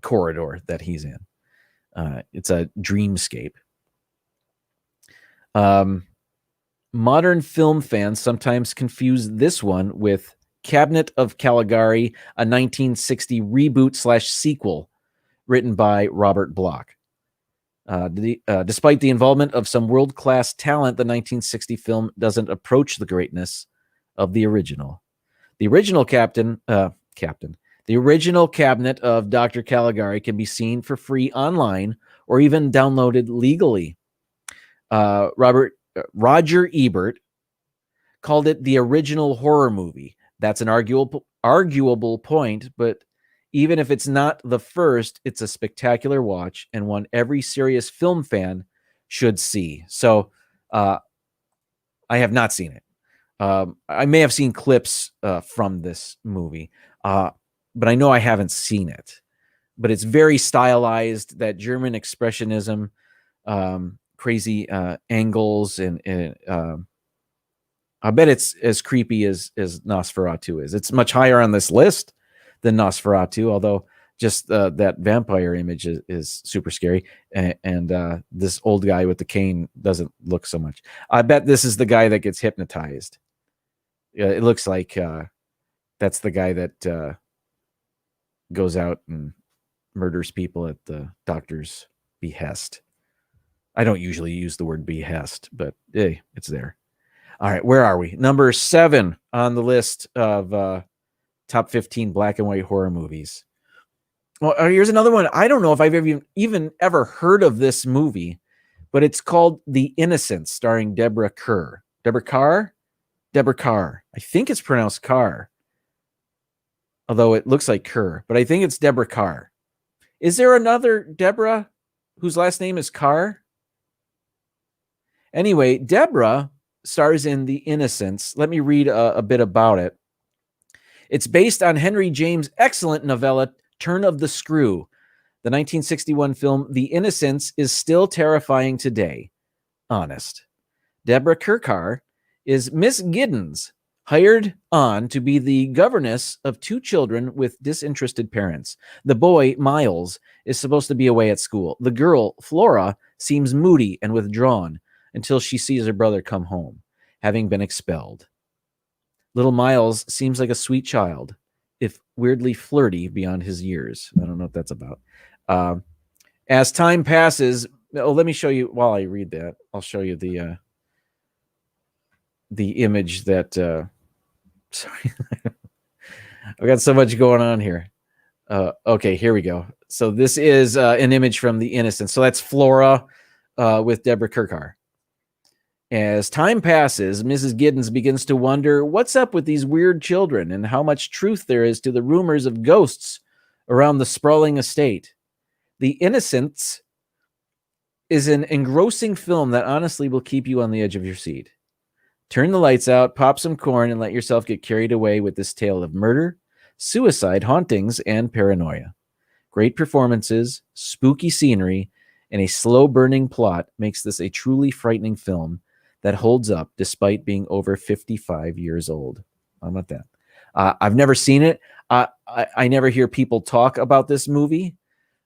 corridor that he's in. It's a dreamscape. Modern film fans sometimes confuse this one with Cabinet of Caligari, a 1960 reboot/sequel written by Robert Bloch. Despite the involvement of some world-class talent, the 1960 film doesn't approach the greatness of the original. The original The original Cabinet of Dr. Caligari can be seen for free online or even downloaded legally. Roger Ebert called it the original horror movie. That's an arguable point, but even if it's not the first, it's a spectacular watch and one every serious film fan should see. So I have not seen it. I may have seen clips from this movie, but I know I haven't seen it. But it's very stylized, that German expressionism, crazy angles, and I bet it's as creepy as Nosferatu is. It's much higher on this list than Nosferatu, although just that vampire image is super scary, and this old guy with the cane doesn't look so much. I bet this is the guy that gets hypnotized. It looks like that's the guy that goes out and murders people at the doctor's behest. I don't usually use the word behest, but hey, it's there. All right, where are we? Number 7 on the list of top 15 black and white horror movies. Well, here's another one. I don't know if I've even ever heard of this movie, but it's called The Innocence, starring Deborah Kerr. Deborah Carr? Deborah Carr. I think it's pronounced Carr, although it looks like Kerr, but I think it's Deborah Carr. Is there another Deborah whose last name is Carr? Anyway, Deborah stars in The Innocence. Let me read a bit about it. It's based on Henry James' excellent novella, Turn of the Screw. The 1961 film, The Innocence, is still terrifying today. Honest. Deborah Kerr is Miss Giddens, hired on to be the governess of 2 children with disinterested parents. The boy, Miles, is supposed to be away at school. The girl, Flora, seems moody and withdrawn until she sees her brother come home, having been expelled. Little Miles seems like a sweet child, if weirdly flirty beyond his years. I don't know what that's about. As time passes, let me show you, while I read that, I'll show you the image that, sorry, I've got so much going on here. Okay, here we go. So this is an image from The Innocence. So that's Flora with Deborah Kerr. As time passes, Mrs. Giddens begins to wonder what's up with these weird children and how much truth there is to the rumors of ghosts around the sprawling estate. The Innocence is an engrossing film that honestly will keep you on the edge of your seat. Turn the lights out, pop some corn, and let yourself get carried away with this tale of murder, suicide, hauntings, and paranoia. Great performances, spooky scenery, and a slow-burning plot makes this a truly frightening film that holds up despite being over 55 years old. How about that? I've never seen it. I never hear people talk about this movie,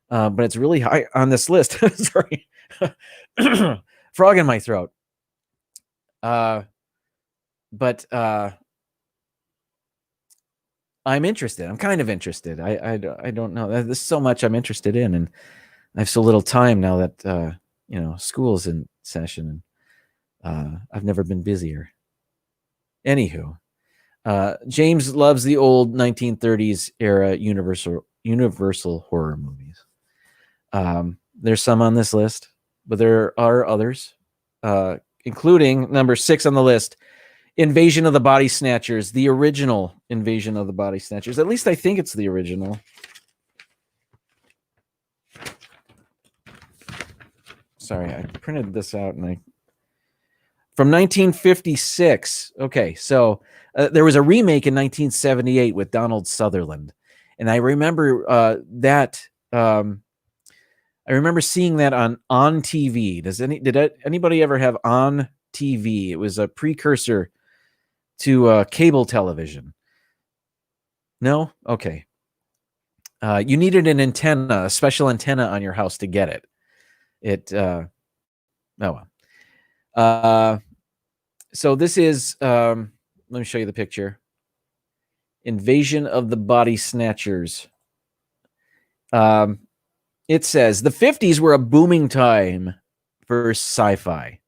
but it's really high on this list. Sorry. Frog in my throat. But I'm interested. I'm kind of interested. I don't know. There's so much I'm interested in, and I have so little time now that school's in session, and I've never been busier. Anywho, James loves the old 1930s era Universal horror movies. There's some on this list, but there are others, including number 6 on the list, Invasion of the Body Snatchers, the original Invasion of the Body Snatchers. At least I think it's the original. Sorry, I printed this out and from 1956. Okay, so there was a remake in 1978 with Donald Sutherland, and I remember that. I remember seeing that on TV. Did anybody ever have on TV? It was a precursor to cable television. No? Okay. You needed an antenna, a special antenna on your house to get it. So this is, let me show you the picture. Invasion of the Body Snatchers. It says, the 50s were a booming time for sci-fi.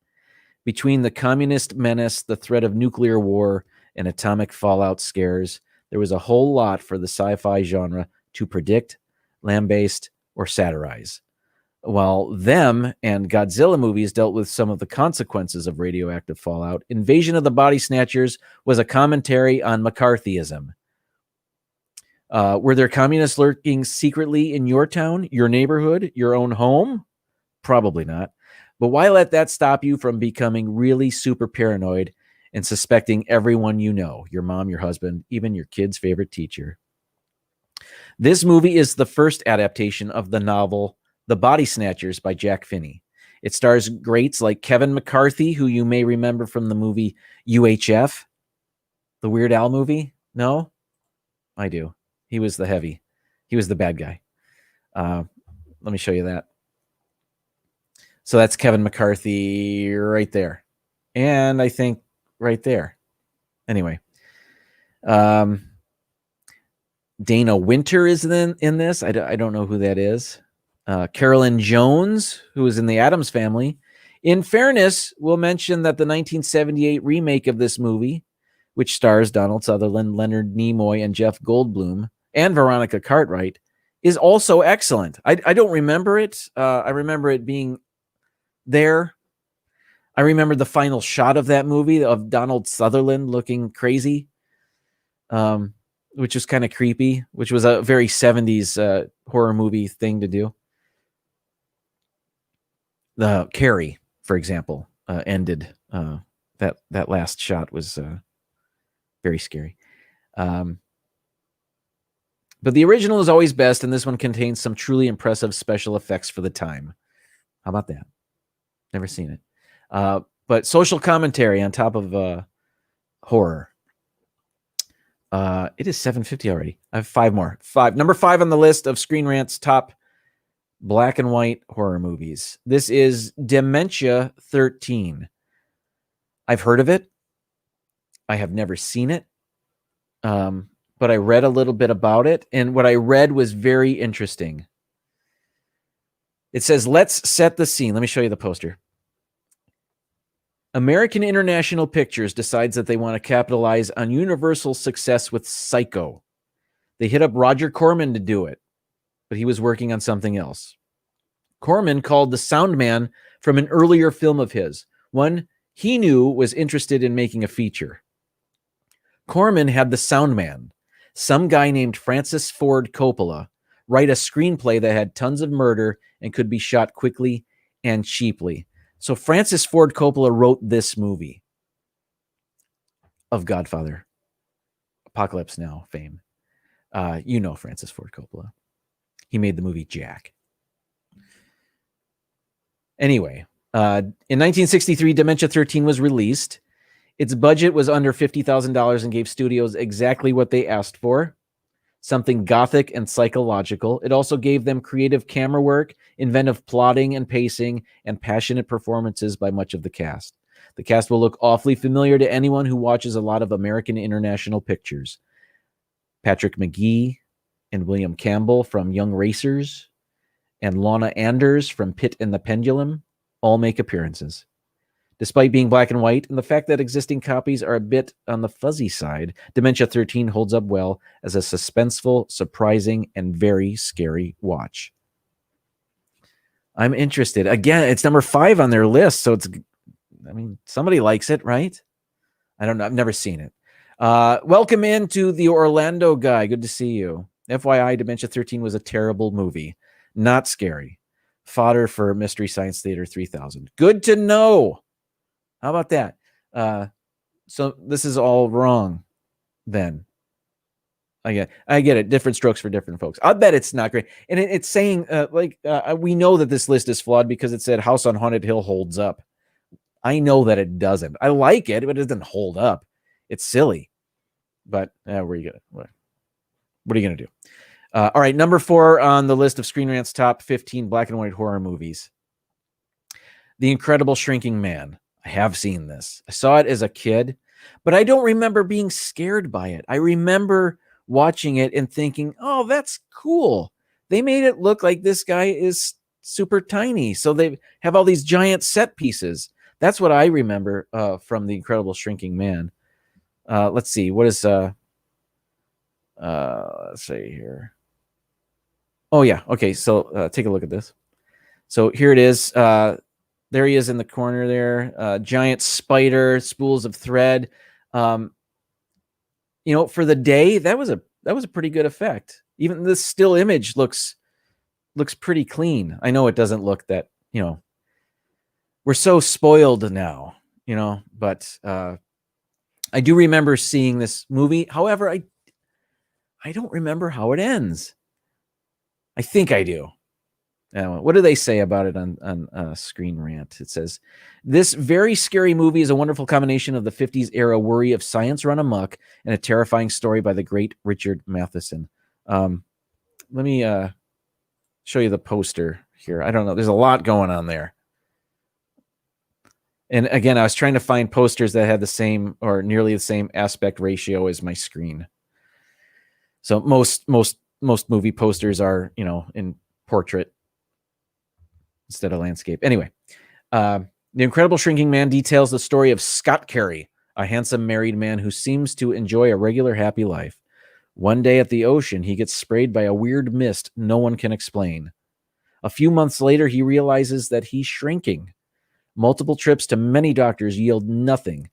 Between the communist menace, the threat of nuclear war, and atomic fallout scares, there was a whole lot for the sci-fi genre to predict, lambaste, or satirize. While them and Godzilla movies dealt with some of the consequences of radioactive fallout, Invasion of the Body Snatchers was a commentary on McCarthyism. Were there communists lurking secretly in your town, your neighborhood, your own home? Probably not. But why let that stop you from becoming really super paranoid and suspecting everyone you know, your mom, your husband, even your kid's favorite teacher? This movie is the first adaptation of the novel The Body Snatchers by Jack Finney. It stars greats like Kevin McCarthy, who you may remember from the movie UHF, the Weird Al movie. No? I do. He was the heavy. He was the bad guy. Let me show you that. So that's Kevin McCarthy right there. And I think right there. Anyway. Dana Winter is in this. I don't know who that is. Carolyn Jones, who is in the Addams Family. In fairness, we'll mention that the 1978 remake of this movie, which stars Donald Sutherland, Leonard Nimoy, and Jeff Goldblum, and Veronica Cartwright, is also excellent. I don't remember it. I remember it being there. I remember the final shot of that movie of Donald Sutherland looking crazy, which was kind of creepy, which was a very 70s horror movie thing to do. The Carrie, for example, ended. That last shot was very scary. But the original is always best, and this one contains some truly impressive special effects for the time. How about that? Never seen it. But social commentary on top of horror. It is 7:50 already. I have 5 more. Number 5 on the list of Screen Rant's top black and white horror movies. This is Dementia XIII. I've heard of it. I have never seen it. But I read a little bit about it, and what I read was very interesting. It says, let's set the scene. Let me show you the poster. American International Pictures decides that they want to capitalize on Universal's success with Psycho. They hit up Roger Corman to do it, but he was working on something else. Corman called the sound man from an earlier film of his, one he knew was interested in making a feature. Corman had the sound man, some guy named Francis Ford Coppola, write a screenplay that had tons of murder and could be shot quickly and cheaply. So Francis Ford Coppola wrote this movie of Godfather, Apocalypse Now fame. You know Francis Ford Coppola. He made the movie Jack. Anyway, In 1963, Dementia XIII was released. Its budget was under $50,000 and gave studios exactly what they asked for, something gothic and psychological. It also gave them creative camera work, inventive plotting and pacing, and passionate performances by much of the cast. The cast will look awfully familiar to anyone who watches a lot of American International Pictures. Patrick McGee and William Campbell from Young Racers and Lana Anders from Pit and the Pendulum all make appearances. Despite being black and white and the fact that existing copies are a bit on the fuzzy side, Dementia XIII holds up well as a suspenseful, surprising, and very scary watch. I'm interested. Again, it's number 5 on their list, so somebody likes it, right? I don't know. I've never seen it. Welcome into the Orlando guy. Good to see you. FYI, Dementia XIII was a terrible movie. Not scary. Fodder for Mystery Science Theater 3000. Good to know. How about that? So this is all wrong then. I get it. Different strokes for different folks. I bet it's not great. And it's saying, we know that this list is flawed because it said House on Haunted Hill holds up. I know that it doesn't. I like it, but it doesn't hold up. It's silly. But what are you going to do? All right, number 4 on the list of Screen Rant's top 15 black and white horror movies. The Incredible Shrinking Man. I have seen this. I saw it as a kid, but I don't remember being scared by it. I remember watching it and thinking, oh, that's cool. They made it look like this guy is super tiny. So they have all these giant set pieces. That's what I remember from The Incredible Shrinking Man. Let's see. What is, let's see here. Oh, yeah. Okay. So take a look at this. So here it is. There he is in the corner there. Giant spider, spools of thread. For the day, that was a pretty good effect. Even this still image looks pretty clean. I know it doesn't look that, we're so spoiled now, but I do remember seeing this movie. However, I don't remember how it ends. I think I do. What do they say about it on Screen Rant? It says, this very scary movie is a wonderful combination of the 50s era worry of science run amok and a terrifying story by the great Richard Matheson. Let me show you the poster here. I don't know. There's a lot going on there. And again, I was trying to find posters that had the same or nearly the same aspect ratio as my screen. So most movie posters are, in portrait instead of landscape. Anyway, The Incredible Shrinking Man details the story of Scott Carey, a handsome married man who seems to enjoy a regular, happy life. One day at the ocean, he gets sprayed by a weird mist no one can explain. A few months later, he realizes that he's shrinking. Multiple trips to many doctors yield nothing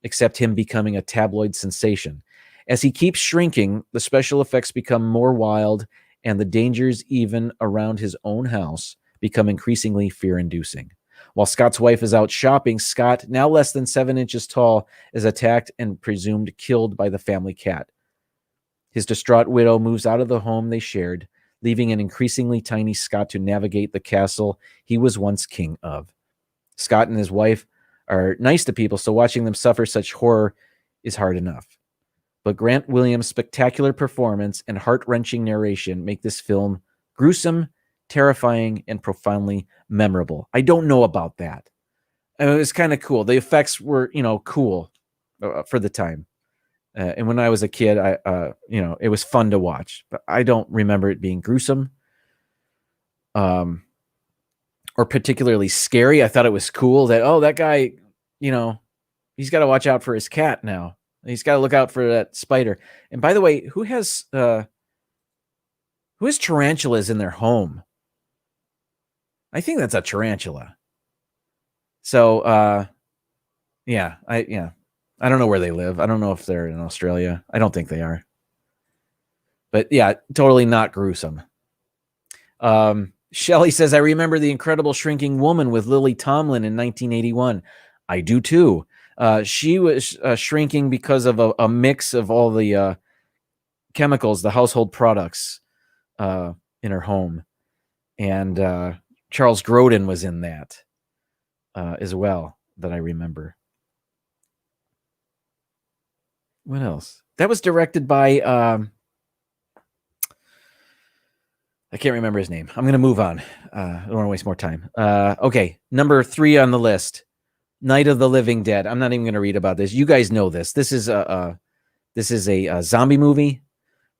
except him becoming a tabloid sensation. As he keeps shrinking, the special effects become more wild, and the dangers even around his own house become increasingly fear-inducing. While Scott's wife is out shopping, Scott, now less than 7 inches tall, is attacked and presumed killed by the family cat. His distraught widow moves out of the home they shared, leaving an increasingly tiny Scott to navigate the castle he was once king of. Scott and his wife are nice to people, so watching them suffer such horror is hard enough. But Grant Williams' spectacular performance and heart-wrenching narration make this film gruesome, terrifying, and profoundly memorable. I don't know about that. It was kind of cool. The effects were, cool for the time. And when I was a kid, it was fun to watch. But I don't remember it being gruesome or particularly scary. I thought it was cool that, that guy, he's got to watch out for his cat now. He's got to look out for that spider. And by the way, who has tarantulas in their home? I think that's a tarantula. So, I don't know where they live. I don't know if they're in Australia. I don't think they are. But yeah, totally not gruesome. Shelley says, I remember The Incredible Shrinking Woman with Lily Tomlin in 1981. I do too. She was shrinking because of a mix of all the chemicals, the household products in her home. And Charles Grodin was in that. as well that I remember. What else? That was directed by I can't remember his name. I'm going to move on. I don't want to waste more time. Okay, number 3 on the list, Night of the Living Dead. I'm not even going to read about this. You guys know this. This is a zombie movie,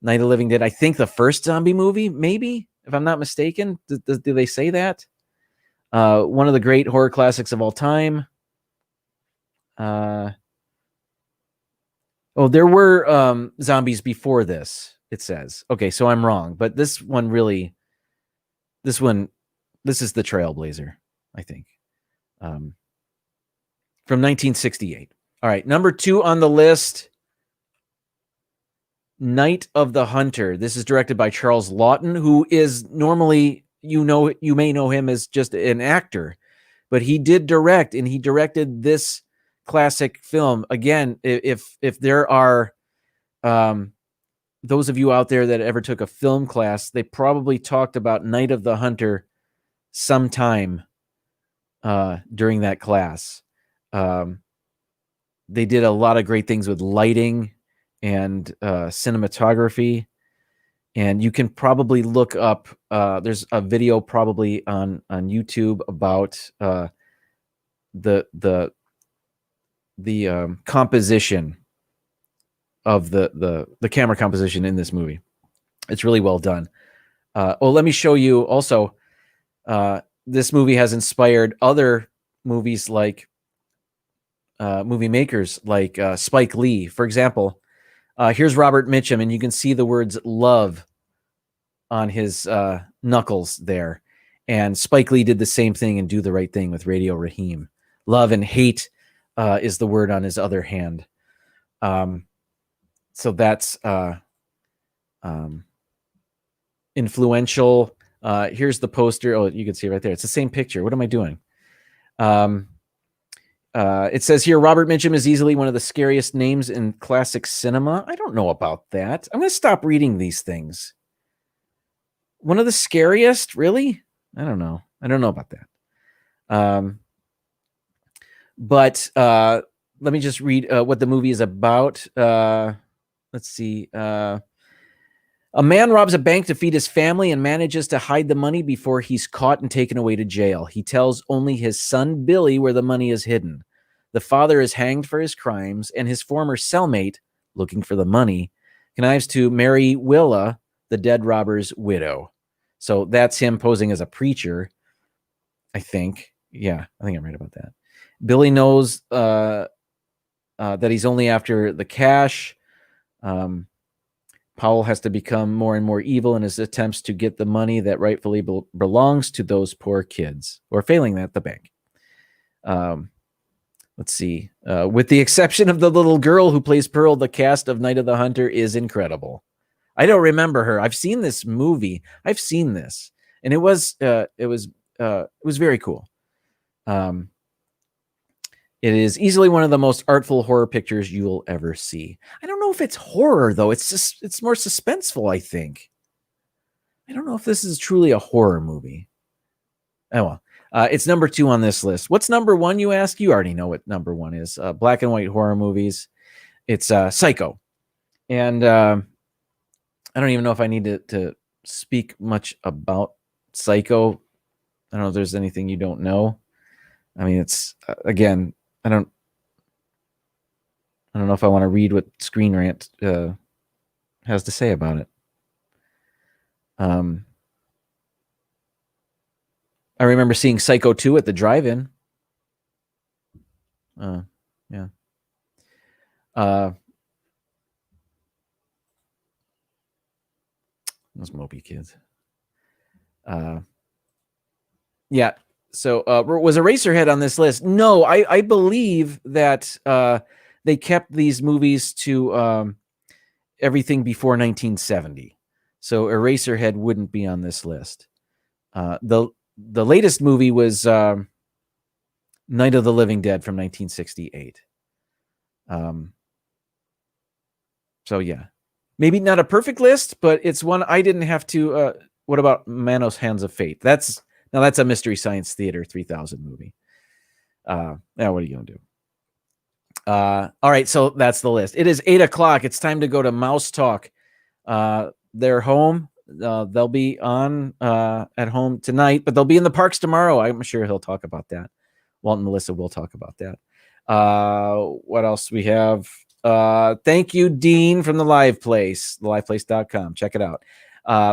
Night of the Living Dead. I think the first zombie movie, maybe, if I'm not mistaken. Do they say that? One of the great horror classics of all time. Oh, there were zombies before this, it says. Okay, so I'm wrong. But this is the trailblazer, I think. From 1968. All right, number 2 on the list, Night of the Hunter. This is directed by Charles Lawton, who is normally, you may know him as just an actor, but he did direct, and he directed this classic film. Again, if there are those of you out there that ever took a film class, they probably talked about Night of the Hunter sometime during that class. They did a lot of great things with lighting and cinematography, and you can probably look up, there's a video probably on YouTube about the composition of the camera composition in this movie. It's really well done. Let me show you also, this movie has inspired other movies like movie makers like Spike Lee. For example, here's Robert Mitchum, and you can see the words love on his knuckles there. And Spike Lee did the same thing in Do the Right Thing with Radio Raheem. Love and hate is the word on his other hand. So that's influential. Here's the poster. Oh, you can see it right there. It's the same picture. What am I doing? It says here, Robert Mitchum is easily one of the scariest names in classic cinema. I don't know about that. I'm going to stop reading these things. One of the scariest? Really? I don't know. I don't know about that. But let me just read what the movie is about. Let's see. A man robs a bank to feed his family and manages to hide the money before he's caught and taken away to jail. He tells only his son, Billy, where the money is hidden. The father is hanged for his crimes, and his former cellmate, looking for the money, connives to marry Willa, the dead robber's widow. So that's him posing as a preacher, I think. Yeah, I think I'm right about that. Billy knows that he's only after the cash. Powell has to become more and more evil in his attempts to get the money that rightfully belongs to those poor kids, or failing that, the bank. Let's see. With the exception of the little girl who plays Pearl, the cast of Night of the Hunter is incredible. I don't remember her. I've seen this movie. I've seen this, and it was very cool. It is easily one of the most artful horror pictures you will ever see. I don't know if it's horror though. It's more suspenseful, I think. I don't know if this is truly a horror movie. Oh well. It's number 2 on this list. What's number 1, you ask? You already know what number 1 is. Black and white horror movies. It's Psycho. And I don't even know if I need to speak much about Psycho. I don't know if there's anything you don't know. I mean, it's, again, I don't know if I want to read what Screen Rant has to say about it. I remember seeing Psycho 2 at the drive-in. Yeah. Those mopey kids. Yeah. So was Eraserhead on this list? No, I believe that they kept these movies to everything before 1970. So Eraserhead wouldn't be on this list. The latest movie was Night of the Living Dead from 1968. So yeah, maybe not a perfect list, but it's one I didn't have to. What about Manos Hands of Fate? That's a Mystery Science Theater 3000 movie. Yeah, what are you gonna do? All right, so that's the list. It is 8:00. It's time to go to Mouse Talk. They're home. They'll be on at home tonight, but they'll be in the parks tomorrow. I'm sure he'll talk about that. Walt and Melissa will talk about that. What else we have? Thank you, Dean, from the Live Place, theliveplace.com. Check it out.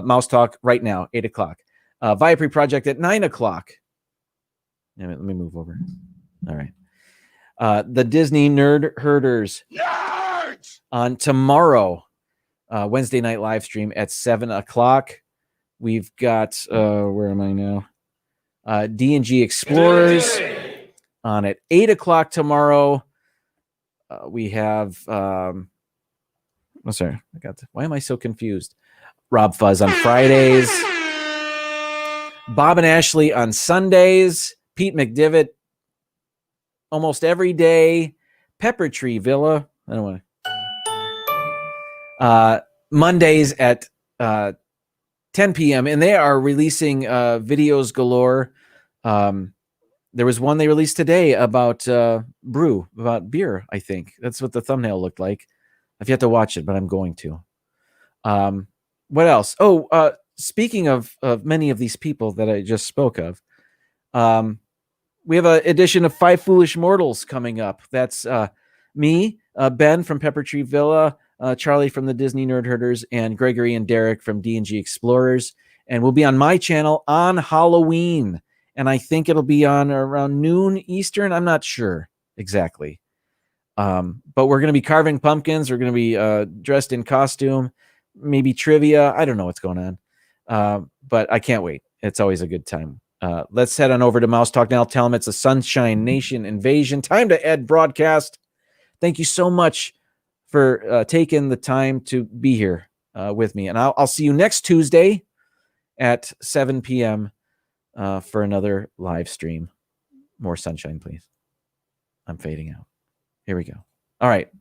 Mouse Talk right now, 8:00. Viapre Project at 9:00. Let me move over. All right. The Disney Nerd Herders on tomorrow, Wednesday night live stream at 7:00. We've got where am I now? D&G Explorers on at 8:00 tomorrow. We have sorry, why am I so confused? Rob Fuzz on Fridays, Bob and Ashley on Sundays, Pete McDivitt almost every day, Pepper Tree Villa. I don't want to. Mondays at 10 p.m. and they are releasing videos galore. There was one they released today about about beer. I think that's what the thumbnail looked like. I've yet to watch it, but I'm going to. What else? Oh, speaking of many of these people that I just spoke of, we have an edition of Five Foolish Mortals coming up. That's me, Ben from Pepper Tree Villa, Charlie from the Disney Nerd Herders, and Gregory and Derek from D&G Explorers. And we'll be on my channel on Halloween. And I think it'll be on around noon Eastern. I'm not sure exactly. But we're going to be carving pumpkins. We're going to be dressed in costume, maybe trivia. I don't know what's going on. But I can't wait. It's always a good time. Let's head on over to Mouse Talk now. Tell them it's a Sunshine Nation invasion. Time to end broadcast. Thank you so much for taking the time to be here with me. And I'll see you next Tuesday at 7 p.m. For another live stream. More sunshine, please. I'm fading out. Here we go. All right.